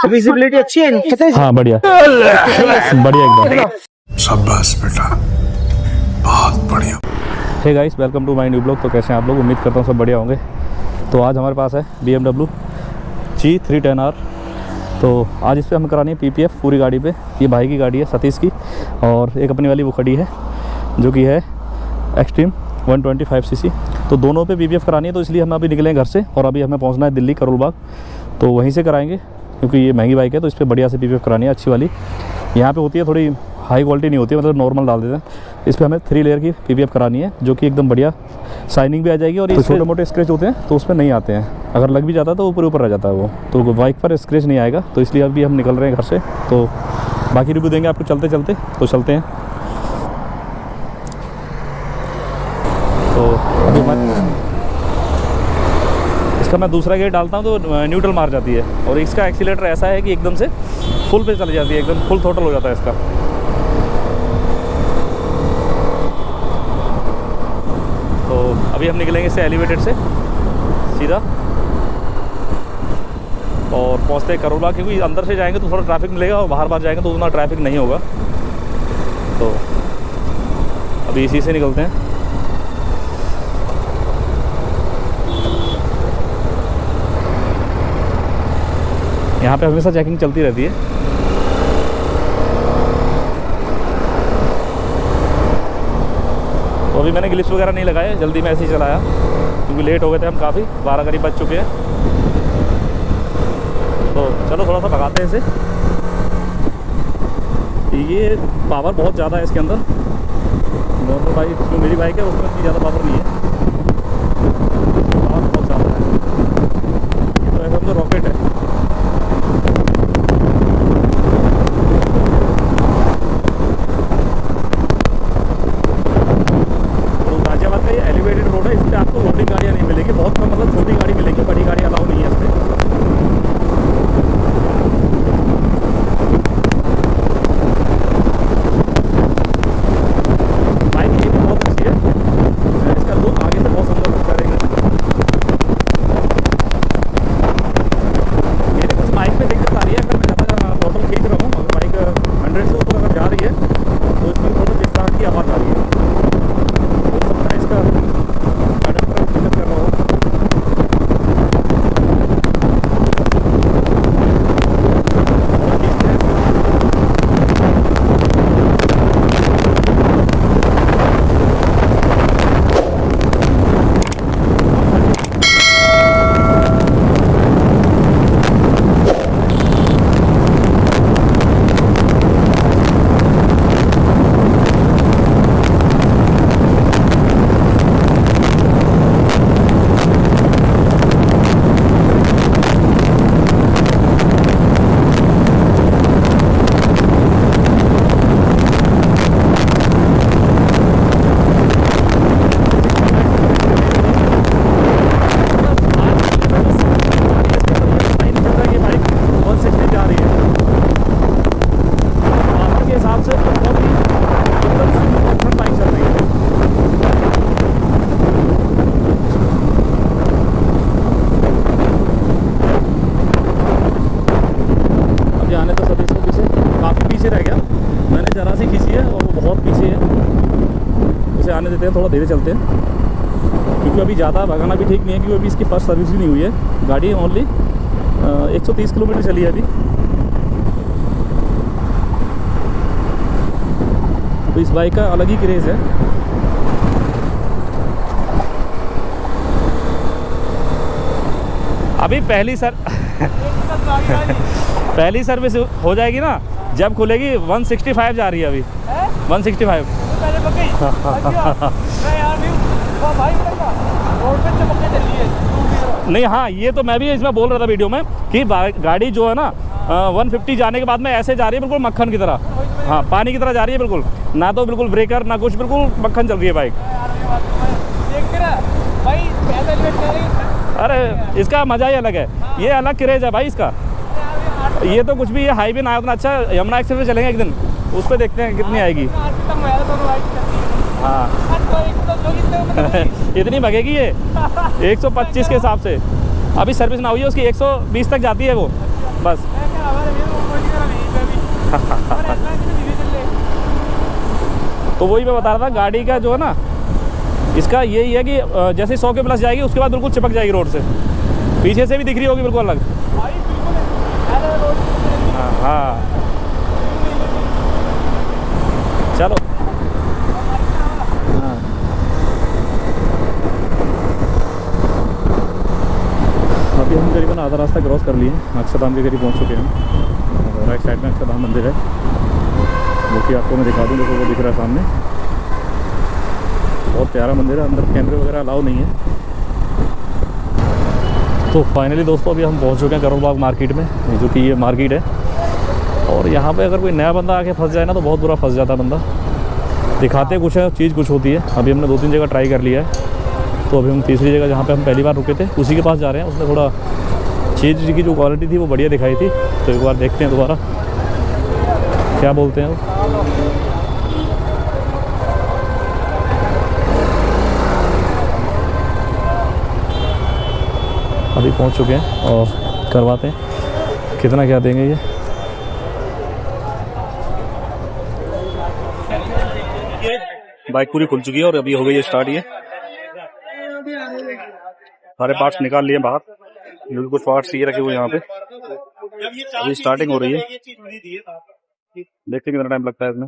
Visibility अच्छी है। हाँ बढ़िया बढ़िया एकदम। शाबाश बेटा, बहुत बढ़िया। Hey guys, welcome to my new blog. तो कैसे हैं आप लोग? उम्मीद करता हूँ सब बढ़िया होंगे। तो आज हमारे पास है BMW G310R। तो आज इस पर हमें करानी है PPF पूरी गाड़ी पे। ये भाई की गाड़ी है, सतीश की, और एक अपनी वाली वो खड़ी है जो कि है एक्सट्रीम 125cc। तो दोनों पे PPF करानी है, तो इसलिए हम अभी निकले हैं घर से और अभी हमें पहुंचना है दिल्ली करोल बाग। तो वहीं से कराएंगे क्योंकि ये महंगी बाइक है, तो इस पर बढ़िया से PPF करानी है, अच्छी वाली। यहाँ पे होती है, थोड़ी हाई क्वालिटी नहीं होती है, मतलब नॉर्मल डाल देते हैं। इस पर हमें 3 लेयर की PPF करानी है जो कि एकदम बढ़िया शाइनिंग भी आ जाएगी। और ये छोटे मोटे स्क्रैच होते हैं तो उसमें नहीं आते हैं, अगर लग भी जाता है तो ऊपर ऊपर रह जाता है वो, तो बाइक पर स्क्रैच नहीं आएगा। तो इसलिए अभी हम निकल रहे हैं घर से, तो बाकी रिव्यू देंगे आपको चलते चलते। तो चलते हैं। तो अभी इसका मैं दूसरा गेयर डालता हूँ तो न्यूट्रल मार जाती है, और इसका एक्सीलेटर ऐसा है कि एकदम से फुल पे चली जाती है, एकदम फुल थ्रोटल हो जाता है इसका। तो अभी हम निकलेंगे इससे एलिवेटेड से सीधा और पहुँचते हैं करोल बाग, क्योंकि अंदर से जाएंगे तो थोड़ा ट्रैफिक मिलेगा और बाहर जाएंगे तो उतना ट्रैफिक नहीं होगा। तो अभी इसी से निकलते हैं। यहाँ पे हमेशा चेकिंग चलती रहती है। तो अभी मैंने ग्लिप्स वगैरह नहीं लगाए, जल्दी में ऐसे ही चलाया क्योंकि लेट हो गए थे हम काफ़ी, 12 करीब बज चुके हैं। तो चलो थोड़ा सा भगाते हैं इसे। ये पावर बहुत ज़्यादा है इसके अंदर। नॉर्मल बाइक जो मेरी बाइक है उसमें इतनी ज़्यादा पावर नहीं है, पावर बहुत ज़्यादा है। ये तो ऐसा तो रॉकेट है। एलिवेटेड रोड है, इस पर आपको लोडिंग गाड़ियाँ नहीं मिलेगी, बहुत कम, मतलब छोटी गाड़ी मिलेगी, बड़ी गाड़ी अलाउ नहीं है इस पर। बाइक ये भी बहुत अच्छी है, इसका लुक आगे से बहुत सुंदर लुक करेगा। मेरे कुछ बाइक में दिक्कत आ रही है, अगर मैं ज़्यादा टोटल खींच रहा हूँ, अगर बाइक 100 से ऊपर अगर जा रही है तो इसमें थोड़ा चिकनाहट की आवाज़ आ रही है। हो सकता है इसका दिक्कत कर रहा हो। आने देते हैं, थोड़ा धीरे चलते हैं क्योंकि अभी ज़्यादा भगाना भी ठीक नहीं है, क्योंकि अभी इसकी फर्स्ट सर्विस भी नहीं हुई है। गाड़ी ओनली 130 किलोमीटर चली है अभी। तो इस बाइक का अलग ही क्रेज़ है। अभी पहली सर्विस हो जाएगी ना, जब खुलेगी 165 जा रही है अभी, 165। नहीं, हाँ ये तो मैं भी इसमें बोल रहा था वीडियो में कि गाड़ी जो है ना 150 जाने के बाद में ऐसे जा रही है बिल्कुल मक्खन की तरह। हाँ, पानी की तरह जा रही है बिल्कुल, ना तो बिल्कुल ब्रेकर ना कुछ, बिल्कुल मक्खन चल रही है बाइक। अरे इसका मज़ा ही अलग है, ये अलग क्रेज है भाई इसका। ये तो कुछ भी, ये हाईवे ना उतना अच्छा, यमुना एक्सप्रेस पे चलेंगे एक दिन, उस पर देखते हैं कितनी आएगी। हाँ इतनी भगेगी ये 125 के हिसाब से। अभी सर्विस ना हुई है उसकी, 120 तक जाती है वो बस। तो वही मैं बता रहा था, गाड़ी का जो है ना, इसका यही है कि जैसे 100 के प्लस जाएगी उसके बाद बिल्कुल चिपक जाएगी रोड से, पीछे से भी दिख रही होगी बिल्कुल अलग। हाँ चलो। हाँ अभी हम करीबन आधा रास्ता क्रॉस कर लिए, अक्षरधाम के करीब पहुंच चुके हैं। राइट साइड में अक्षरधाम मंदिर है, जो कि आपको मैं दिखा दूँ। देखो वो दिख रहा है सामने, बहुत प्यारा मंदिर है। अंदर कैमरे वगैरह अलाउ नहीं है। तो फाइनली दोस्तों अभी हम पहुंच चुके हैं करोल बाग मार्केट में, जो कि ये मार्केट है। और यहाँ पे अगर कोई नया बंदा आके फंस जाए ना तो बहुत बुरा फंस जाता है बंदा। दिखाते कुछ है, चीज़ कुछ होती है। अभी हमने 2-3 जगह ट्राई कर लिया है, तो अभी हम तीसरी जगह जहाँ पे हम पहली बार रुके थे उसी के पास जा रहे हैं। उसने थोड़ा चीज़ की जो क्वालिटी थी वो बढ़िया दिखाई थी, तो एक बार देखते हैं दोबारा क्या बोलते हैं वो। अभी पहुंच चुके हैं और करवाते हैं कितना क्या देंगे ये। बाइक पूरी खुल चुकी है और अभी हो गई है स्टार्ट। ये सारे पार्ट्स निकाल लिए बाहर, जो कि कुछ पार्ट्स ये रखे हुए यहाँ पे। अभी स्टार्टिंग हो रही है, देखते हैं कितना टाइम लगता है इसमें।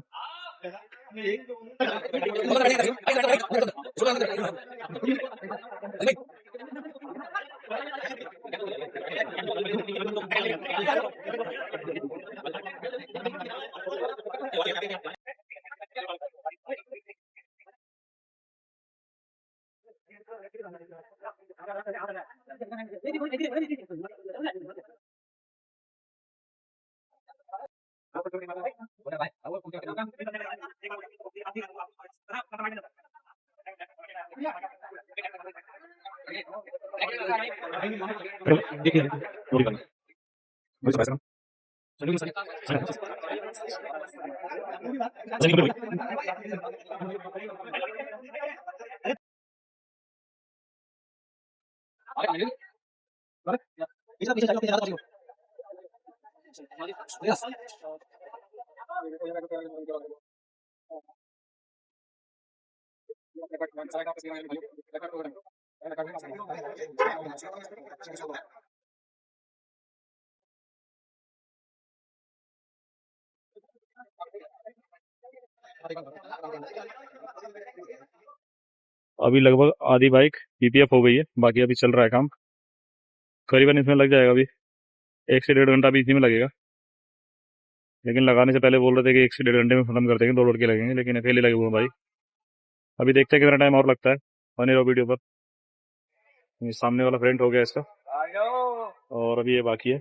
अभी लगभग आधी बाइक पीपीएफ हो गई है, बाकी अभी चल रहा है काम। करीबन इसमें लग जाएगा अभी 1 से 1.5 घंटा भी इसी में लगेगा। लेकिन लगाने से पहले बोल रहे थे कि 1 से 1.5 घंटे में खत्म कर देंगे, 2 लड़के लगेंगे, लेकिन अकेले लगे हुए हैं भाई। अभी देखते हैं कितना टाइम और लगता है। बने रहो वीडियो पर। ये सामने वाला फ्रंट हो गया इसका, और अभी ये बाकी है।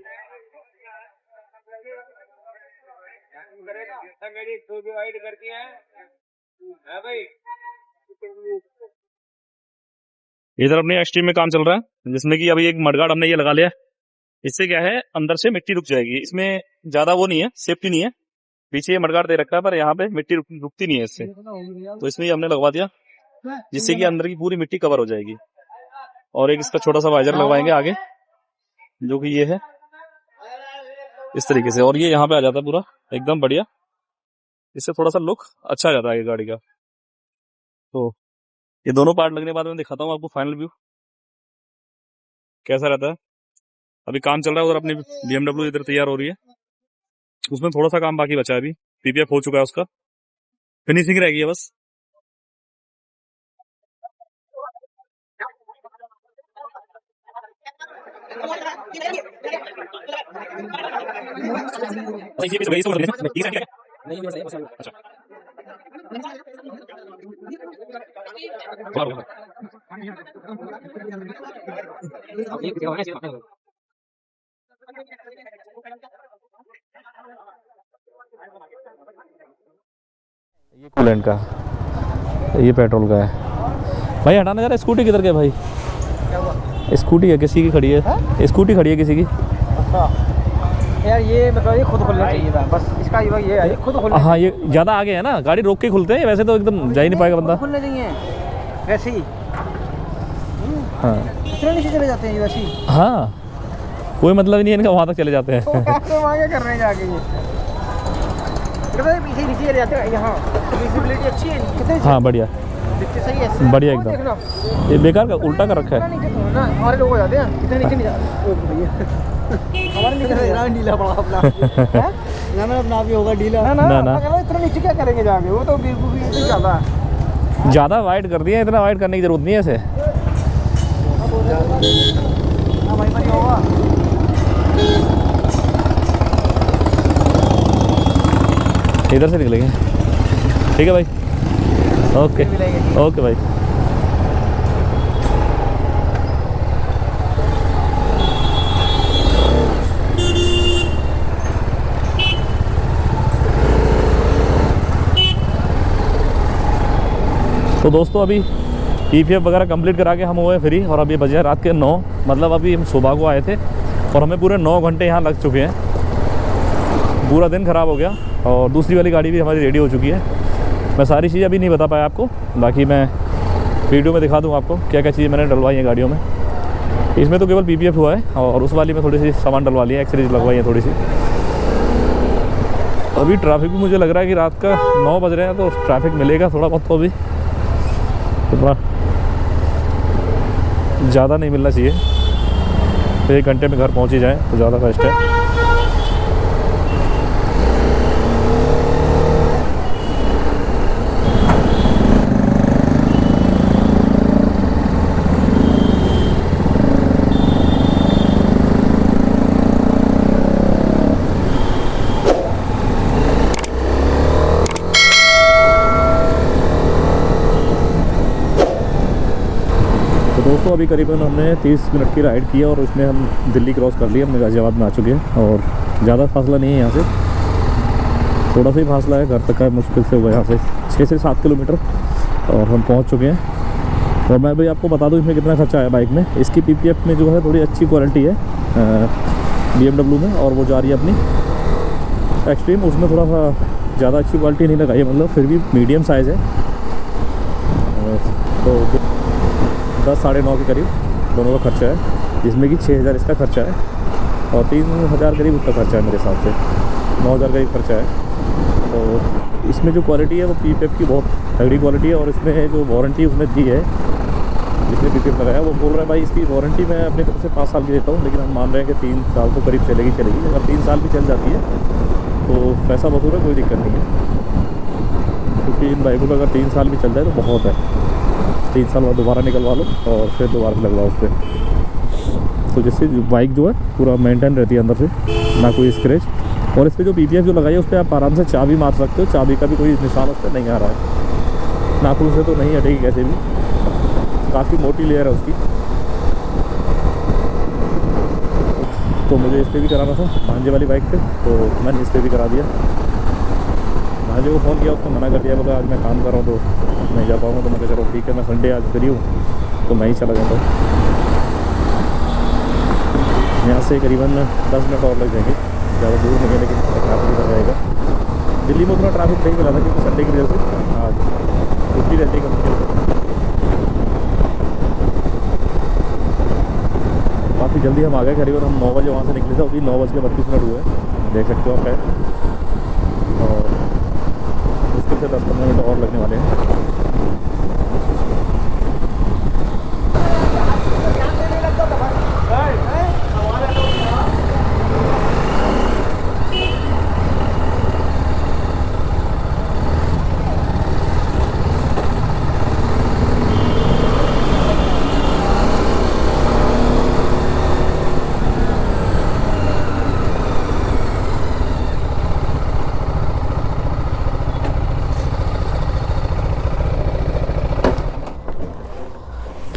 इधर अपने एक्सट्रीम में काम चल रहा है, जिसमें कि अभी एक मडगार्ड हमने ये लगा लिया। इससे क्या है, अंदर से मिट्टी रुक जाएगी। इसमें ज्यादा वो नहीं है, सेफ्टी नहीं है। पीछे ये मडगार्ड दे रखा है, पर यहाँ पे मिट्टी रुकती नहीं है इससे, तो इसमें हमने लगवा दिया, जिससे कि अंदर की पूरी मिट्टी कवर हो जाएगी। और एक इसका छोटा सा वाइजर लगवाएंगे आगे, जो कि ये है इस तरीके से, और ये यहाँ पे आ जाता है पूरा एकदम बढ़िया। इससे थोड़ा सा लुक अच्छा आ जाता है गाड़ी का। तो ये दोनों पार्ट लगने के बाद मैं दिखाता हूँ आपको फाइनल व्यू कैसा रहता है। अभी काम चल रहा है उधर, अपनी BMW इधर तैयार हो रही है, उसमें थोड़ा सा काम बाकी बचा है। अभी पीपीएफ हो चुका है, उसका फिनिशिंग रह गई है बस। ये कूलेंट का, ये पेट्रोल का है भाई। हटाना जरा। स्कूटी किधर गया भाई? स्कूटी है किसी की खड़ी है, स्कूटी खड़ी है किसी की। यार ये मतलब ये खुद खुलना चाहिए था बस, इसका ये है खुद खुलना। हाँ ये ज़्यादा आगे है ना, गाड़ी रोक के खुलते हैं, वैसे तो एकदम जा ही नहीं पाएगा बंदा। खुलने चाहिए वैसे ही। हाँ इतने नीचे चले जाते हैं वैसे ही। हाँ कोई मतलब ही नहीं है इनका, वहाँ तक चले जाते हैं। तो वहाँ क्या कर रहे हैं जाके ये? कहते हैं पीछे नीचे चले जाते हैं यहाँ। विजिबिलिटी अच्छी है इनकी। कितनी हाँ बढ़िया दिखते सही है। बढ़िया वो एकदम। देखना। ये बेकार का उल्टा कर रखा इतना है। नीचे तो है ना, हमारे लोग हो जाते हैं इतने नीचे नहीं जाते। ओ भैया हमारे नीचे ढीला पड़ा अपना है ना, मैं अपना भी होगा ढीला ना ना। मैं कह रहा हूं, इतना नीचे क्या करेंगे जाके? वो तो बेवकूफ़ी इतनी ज़्यादा है। ज़्यादा वाइड कर दिया, इतना वाइड करने की जरूरत नहीं है ऐसे। हाँ भाई भाई होगा। इधर से निकलेंगे, ठीक है भाई। ओके ओके भाई। तो दोस्तों अभी PPF वगैरह कंप्लीट करा के हम हुए फ्री, और अभी बजे रात के 9, मतलब अभी हम सुबह को आए थे और हमें पूरे 9 घंटे यहाँ लग चुके हैं। पूरा दिन ख़राब हो गया और दूसरी वाली गाड़ी भी हमारी रेडी हो चुकी है। मैं सारी चीज़ें अभी नहीं बता पाया आपको, बाकी मैं वीडियो में दिखा दूँ आपको क्या क्या चीज़ें मैंने डलवाई हैं गाड़ियों में। इसमें तो केवल PPF हुआ है और उस वाली में थोड़ी सी सामान डलवा लिया, एक्सरीज लगवाई है थोड़ी सी। अभी ट्रैफिक भी मुझे लग रहा है कि रात का 9 बज रहे हैं तो ट्रैफिक मिलेगा थोड़ा बहुत, तो अभी थोड़ा ज़्यादा नहीं मिलना चाहिए। तो 1 घंटे में घर पहुँच ही जाए तो ज़्यादा बेस्ट है। दोस्तों अभी करीबन हमने 30 मिनट की राइड की है और उसमें हम दिल्ली क्रॉस कर लिया, हमने गाज़ियाबाद में आ चुके हैं और ज़्यादा फासला नहीं है यहाँ से, थोड़ा सा ही फासला है घर तक का, मुश्किल से होगा यहाँ से 6 से 7 किलोमीटर और हम पहुँच चुके हैं। और मैं भाई आपको बता दूँ इसमें कितना खर्चा आया बाइक में। इसकी PPF में जो है थोड़ी अच्छी क्वालिटी है BMW में, और वो जा रही है अपनी एक्सट्रीम, उसमें थोड़ा सा ज़्यादा अच्छी क्वालिटी नहीं लगाई है, मतलब फिर भी मीडियम साइज़ है। तो 10 साढ़े 9 के करीब दोनों का खर्चा है, जिसमें कि 6000 इसका खर्चा है और 3000 करीब उसका खर्चा है मेरे हिसाब से, 9000 करीब खर्चा है। तो इसमें जो क्वालिटी है वो PPF की बहुत तगड़ी क्वालिटी है, और इसमें जो वारंटी उसने दी है, जिसने PPF लगाया वो बोल रहा है भाई इसकी वारंटी मैं अपनी तरफ से 5 साल की देता हूँ, लेकिन हम मान रहे हैं कि 3 साल तो करीब चलेगी। अगर 3 साल भी चल जाती है तो पैसा वसूल है, कोई दिक्कत नहीं है, क्योंकि इन बाइकों का अगर 3 साल भी चल जाए तो बहुत है। 3 साल बाद दोबारा निकलवा लो और फिर दोबारा से लगवाओ उस पर, तो जिससे बाइक जो है पूरा मेंटेन रहती है अंदर से, ना कोई स्क्रैच। और इस पर जो PPF जो लगाई है उस पर आप आराम से चाबी मार सकते हो, चाबी का भी कोई निशान उस पर नहीं आ रहा है, नाखून से तो नहीं हटेगी कैसे भी, काफ़ी मोटी लेयर है उसकी। तो मुझे इस पर भी कराना था भांजे वाली बाइक पे, तो मैंने इस पर भी करा दिया। भांजे को फ़ोन किया, उसको मना कर दिया, बोला आज मैं काम कर रहा हूँ तो नहीं जा पाऊँगा। तो मैं चलो ठीक है, मैं संडे आज फ्री हूँ तो मैं ही चला जाता हूँ। यहाँ से करीबन 10 मिनट और लग जाएंगे, ज़्यादा दूर नहीं है, लेकिन ट्रैफिक इधर रहेगा। दिल्ली में उतना ट्रैफिक नहीं मिला था क्योंकि संडे की वजह से आज छुट्टी रहती है कंपनी। काफ़ी जल्दी हम आ गए, करीबन हम 9 बजे वहाँ से निकले थे, अभी 9:32 हुए, देख सकते हो आप है, और मुश्किल से 10-15 मिनट और लगने वाले हैं।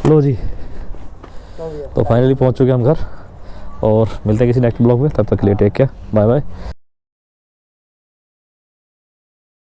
लो जी, तो फाइनली पहुंच चुके हम घर, और मिलते हैं किसी नेक्स्ट ब्लॉग में। तब तक के लिए टेक केयर, बाय बाय।